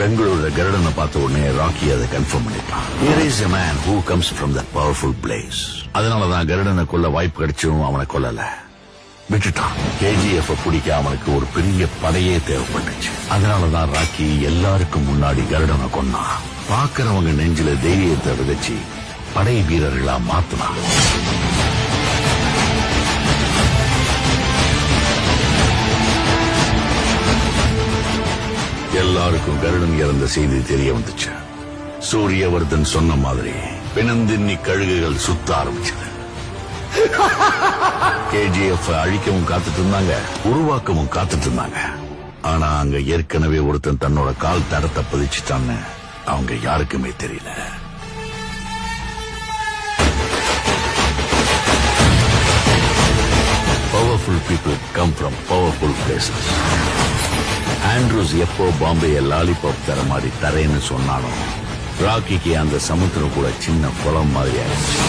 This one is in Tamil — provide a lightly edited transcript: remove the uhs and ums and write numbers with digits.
பெங்களூர்ல கருடனை பார்த்த உடனே ராக்கி அதை கன்ஃபார்ம் பண்ணிட்டான். Here is a man who comes from that powerful place. அதனாலதான் கருடனை கொல்ல வாய்ப்பு கிடைச்சும் அவனை கொல்லல, விட்டுட்டான். KGF பிடிக்க அவனுக்கு ஒரு பெரிய படையே தேவைப்பட்டுச்சு. அதனாலதான் ராக்கி எல்லாருக்கும் முன்னாடி கருடனை கொன்னான். பாக்குறவங்க நெஞ்சில தைரியத்தை விதைச்சு படை வீரர்களா மாத்தினான். எல்லாருக்கும் கருடன் இறந்த செய்தி தெரிய வந்துச்சு. சூரியவர்தன் சொன்ன மாதிரி பிணந்தின்னி கழுகுகள் சுத்த ஆரம்பிச்சது. KGF அழிக்கவும் காத்துட்டு இருந்தாங்க, உருவாக்கவும் காத்துட்டு இருந்தாங்க. ஆனா அங்க ஏற்கனவே ஒருத்தன் தன்னோட கால் தடத்தை பதிச்சுட்டான்னு அவங்க யாருக்குமே தெரியல. Powerful people come from powerful places. Andrews எப்போ பாம்பேய லாலிபாப் தர மாதிரி தரேன்னு சொன்னாலும் ராக்கிக்கு அந்த சமுத்திரம் கூட சின்ன குளம் மாதிரி ஆயிடுச்சு.